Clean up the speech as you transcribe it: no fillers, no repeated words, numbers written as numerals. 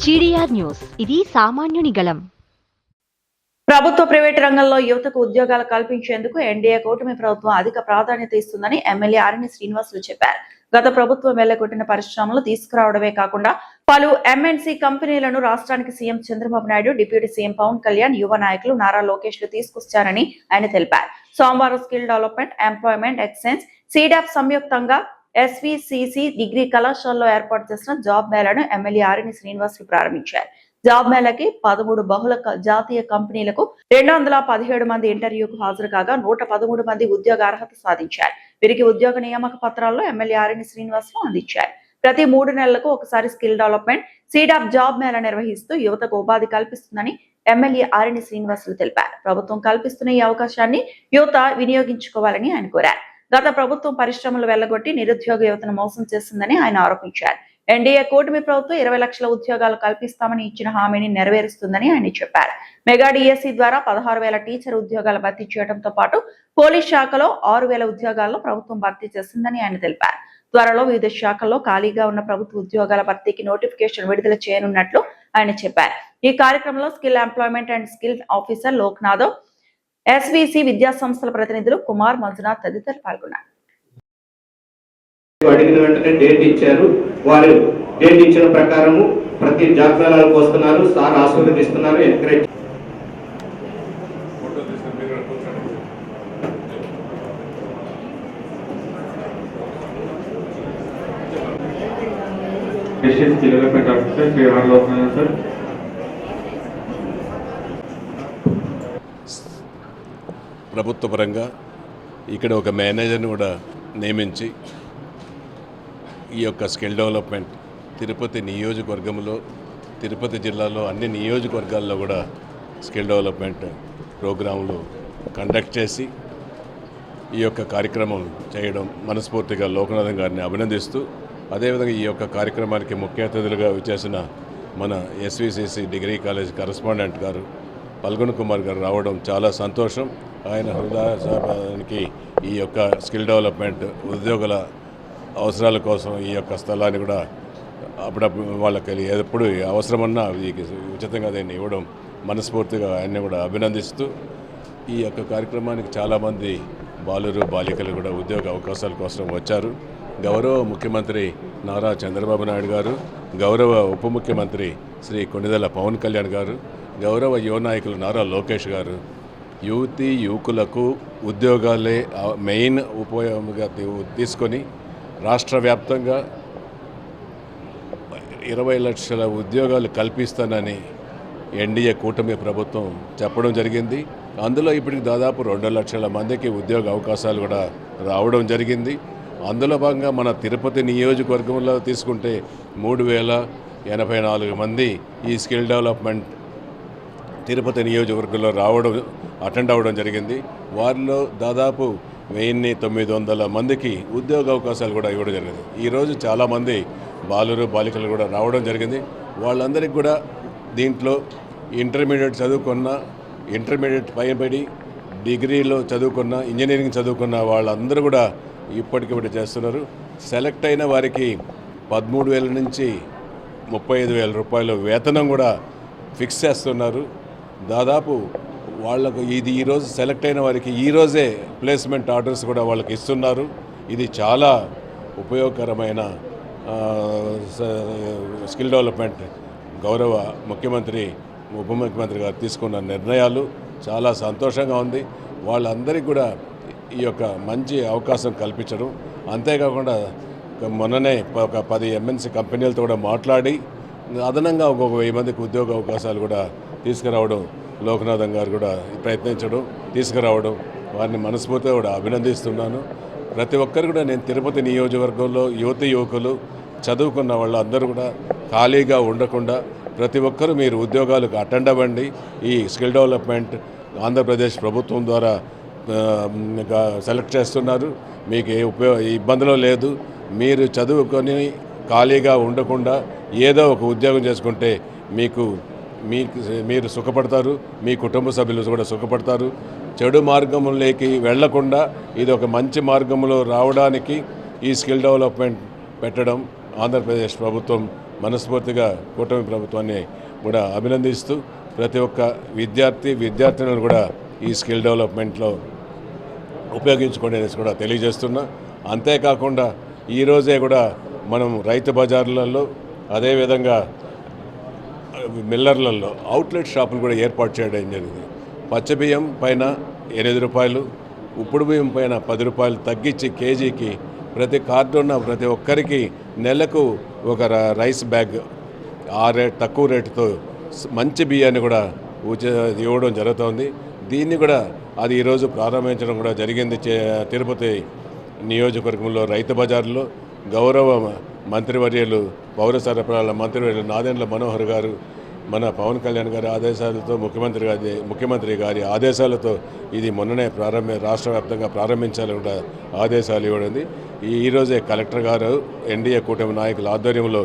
GDR news, ఇది సామాన్యుని గళం. ప్రభుత్వ ప్రైవేటు రంగంలో యువతకు ఉద్యోగాలు కల్పించేందుకు ఎన్డీఏ కూటమి ప్రభుత్వం అధిక ప్రాధాన్యత ఇస్తుందని ఎమ్మెల్యే ఆరణి శ్రీనివాసులు చెప్పారు. గత ప్రభుత్వం వెళ్లగొట్టిన పరిశ్రమలు తీసుకురావడమే కాకుండా పలు ఎంఎన్సీ కంపెనీలను రాష్ట్రానికి CM Chandrababu Naidu, deputy CM Pawan Kalyan, యువ నాయకులు నారా లోకేష్ లు తీసుకొచ్చారని ఆయన తెలిపారు. సోమవారం skill development, employment exchange, SEEDAP సంయుక్తంగా ఎస్వీసీసీ డిగ్రీ కళాశాలలో ఏర్పాటు చేసిన జాబ్ మేళాను ఎమ్మెల్యే ఆరణి శ్రీనివాసులు ప్రారంభించారు. జాబ్ మేళాకి 13 బహుళ జాతీయ కంపెనీలకు 217 మంది ఇంటర్వ్యూకు హాజరు కాగా 113 మంది ఉద్యోగ అర్హత సాధించారు. వీరికి ఉద్యోగ నియామక పత్రాల్లో ఎమ్మెల్యే ఆరణి శ్రీనివాసులు అందించారు. ప్రతి 3 నెలలకు ఒకసారి skill development, SEEDAP job Mela నిర్వహిస్తూ యువతకు ఉపాధి కల్పిస్తుందని ఎమ్మెల్యే ఆరణి శ్రీనివాసులు తెలిపారు. ప్రభుత్వం కల్పిస్తున్న ఈ అవకాశాన్ని యువత వినియోగించుకోవాలని ఆయన కోరారు. గత ప్రభుత్వం పరిశ్రమలు వెళ్లగొట్టి నిరుద్యోగ యువతను మోసం చేసిందని ఆయన ఆరోపించారు. ఎన్డీఏ కూటమి ప్రభుత్వం 20 లక్షల ఉద్యోగాలు కల్పిస్తామని ఇచ్చిన హామీని నెరవేరుస్తుందని ఆయన చెప్పారు. మెగా డిఎస్సీ ద్వారా 16,000 టీచర్ ఉద్యోగాలు భర్తీ చేయడంతో పాటు పోలీస్ శాఖలో 6,000 ఉద్యోగాలను ప్రభుత్వం భర్తీ చేసిందని ఆయన తెలిపారు. త్వరలో వివిధ శాఖల్లో ఖాళీగా ఉన్న ప్రభుత్వ ఉద్యోగాల భర్తీకి నోటిఫికేషన్ విడుదల చేయనున్నట్లు ఆయన చెప్పారు. ఈ కార్యక్రమంలో skill employment and skill officer Loknath, SVC విద్యా సంస్థల ప్రతినిధులు కుమార్, మంజునాథ్ తదితరులు పాల్గొన్నారు. అడిగిన వెంటనే డేట్ ఇచ్చారు. వారు డేట్ ఇచ్చిన ప్రకారము ప్రతి జాబ్ మేళాలకు వస్తున్నారు. సార్ ఆశీర్వదిస్తున్నారు, ఎంకరేజ్. ప్రభుత్వ పరంగా ఇక్కడ ఒక మేనేజర్ని కూడా నియమించి ఈ యొక్క స్కిల్ డెవలప్మెంట్ తిరుపతి నియోజకవర్గంలో, తిరుపతి జిల్లాలో అన్ని నియోజకవర్గాల్లో కూడా స్కిల్ డెవలప్మెంట్ ప్రోగ్రాంలు కండక్ట్ చేసి ఈ యొక్క కార్యక్రమం చేయడం మనస్ఫూర్తిగా లోకనాథన్ గారిని అభినందిస్తూ, అదేవిధంగా ఈ యొక్క కార్యక్రమానికి ముఖ్య అతిథులుగా విచ్చేసిన మన ఎస్వీసీసీ డిగ్రీ కాలేజ్ కరస్పాండెంట్ గారు పల్గొన్ కుమార్ గారు రావడం చాలా సంతోషం. ఆయన హృదయానికి ఈ యొక్క స్కిల్ డెవలప్మెంట్ ఉద్యోగుల అవసరాల కోసం ఈ యొక్క స్థలాన్ని కూడా అప్పుడప్పుడు వాళ్ళకి ఎప్పుడు అవసరమన్నా ఉచితంగా దీన్ని ఇవ్వడం మనస్ఫూర్తిగా ఆయన్ని కూడా అభినందిస్తూ, ఈ యొక్క కార్యక్రమానికి చాలామంది బాలురు బాలికలు కూడా ఉద్యోగ అవకాశాల కోసం వచ్చారు. గౌరవ ముఖ్యమంత్రి నారా చంద్రబాబు నాయుడు గారు, గౌరవ ఉప ముఖ్యమంత్రి శ్రీ కొణిదెల పవన్ కళ్యాణ్ గారు, గౌరవ యువ నాయకులు నారా లోకేష్ గారు యువకులకు ఉద్యోగాలే మెయిన్ ఉపయోగంగా తీసుకొని రాష్ట్ర వ్యాప్తంగా 20 లక్షల ఉద్యోగాలు కల్పిస్తానని ఎన్డీఏ కూటమి ప్రభుత్వం చెప్పడం జరిగింది. అందులో ఇప్పటికి దాదాపు 2 లక్షల మందికి ఉద్యోగ అవకాశాలు కూడా రావడం జరిగింది. అందులో భాగంగా మన తిరుపతి నియోజకవర్గంలో తీసుకుంటే 3,084 మంది ఈ స్కిల్ డెవలప్మెంట్ తిరుపతి నియోజకవర్గంలో అటెండ్ అవ్వడం జరిగింది. వారిలో దాదాపు 1,900 మందికి ఉద్యోగ అవకాశాలు కూడా ఇవ్వడం జరిగింది. ఈరోజు చాలామంది బాలురు బాలికలు కూడా రావడం జరిగింది. వాళ్ళందరికీ కూడా దీంట్లో ఇంటర్మీడియట్ చదువుకున్న, ఇంటర్మీడియట్ పైబడి డిగ్రీలో చదువుకున్న, ఇంజనీరింగ్ చదువుకున్న వాళ్ళందరూ కూడా ఇప్పటికిప్పుడు చేస్తున్నారు. సెలెక్ట్ అయిన వారికి 13,000 నుంచి 35,000 రూపాయల వేతనం కూడా ఫిక్స్ చేస్తున్నారు. దాదాపు వాళ్ళకు ఈరోజు సెలెక్ట్ అయిన వారికి ఈరోజే ప్లేస్మెంట్ ఆర్డర్స్ కూడా వాళ్ళకి ఇస్తున్నారు. ఇది చాలా ఉపయోగకరమైన స్కిల్ డెవలప్మెంట్ గౌరవ ముఖ్యమంత్రి, ఉప ముఖ్యమంత్రి గారు తీసుకున్న నిర్ణయాలు చాలా సంతోషంగా ఉంది. వాళ్ళందరికీ కూడా ఈ యొక్క మంచి అవకాశం కల్పించడం, అంతేకాకుండా మొన్ననే ఒక 10 ఎంఎన్సీ కంపెనీలతో కూడా మాట్లాడి అదనంగా ఒక 1000 మందికి ఉద్యోగ అవకాశాలు కూడా తీసుకురావడం, లోకనాథన్ గారు కూడా ప్రయత్నించడం, తీసుకురావడం, వారిని మనస్ఫూర్తిగా కూడా అభినందిస్తున్నాను. ప్రతి ఒక్కరు కూడా నేను తిరుపతి నియోజకవర్గంలో యువకులు చదువుకున్న వాళ్ళందరూ కూడా ఖాళీగా ఉండకుండా ప్రతి ఒక్కరూ మీరు ఉద్యోగాలకు అటెండ్ అవ్వండి. ఈ స్కిల్ డెవలప్మెంట్ ఆంధ్రప్రదేశ్ ప్రభుత్వం ద్వారా సెలెక్ట్ చేస్తున్నారు. మీకు ఏ ఇబ్బందులు లేదు. మీరు చదువుకొని ఖాళీగా ఉండకుండా ఏదో ఒక ఉద్యోగం చేసుకుంటే మీరు సుఖపడతారు, మీ కుటుంబ సభ్యులు కూడా సుఖపడతారు. చెడు మార్గంలోకి వెళ్లకుండా ఇది ఒక మంచి మార్గంలో రావడానికి ఈ స్కిల్ డెవలప్మెంట్ పెట్టడం ఆంధ్రప్రదేశ్ ప్రభుత్వం మనస్ఫూర్తిగా కూటమి ప్రభుత్వాన్ని కూడా అభినందిస్తూ ప్రతి ఒక్క విద్యార్థినులు కూడా ఈ స్కిల్ డెవలప్మెంట్లో ఉపయోగించుకోండి అనేసి కూడా తెలియజేస్తున్నా. అంతేకాకుండా ఈరోజే కూడా మనం రైతు బజార్లలో అదేవిధంగా మిల్లర్లలో అవుట్లెట్ షాపులు కూడా ఏర్పాటు చేయడం జరిగింది. పచ్చబియ్యం పైన 8 రూపాయలు, ఉప్పుడు బియ్యం పైన 10 రూపాయలు తగ్గించి కేజీకి ప్రతి కార్డున్న ప్రతి ఒక్కరికి నెలకు ఒక రైస్ బ్యాగ్ తక్కువ రేటుతో మంచి బియ్యాన్ని కూడా ఇవ్వడం జరుగుతోంది. దీన్ని కూడా అది ఈరోజు ప్రారంభించడం కూడా జరిగింది. తిరుపతి నియోజకవర్గంలో రైతు బజార్లో గౌరవ మంత్రివర్యులు పౌర సరఫరాల మంత్రివర్యులు నాదెండ్ల మనోహర్ గారు, మన పవన్ కళ్యాణ్ గారి ఆదేశాలతో ముఖ్యమంత్రి గారి ఆదేశాలతో ఇది మొన్ననే రాష్ట్ర వ్యాప్తంగా ప్రారంభించాలని కూడా ఆదేశాలు ఇవ్వడం. ఈరోజే కలెక్టర్ గారు ఎన్డీఏ కూటమి నాయకుల ఆధ్వర్యంలో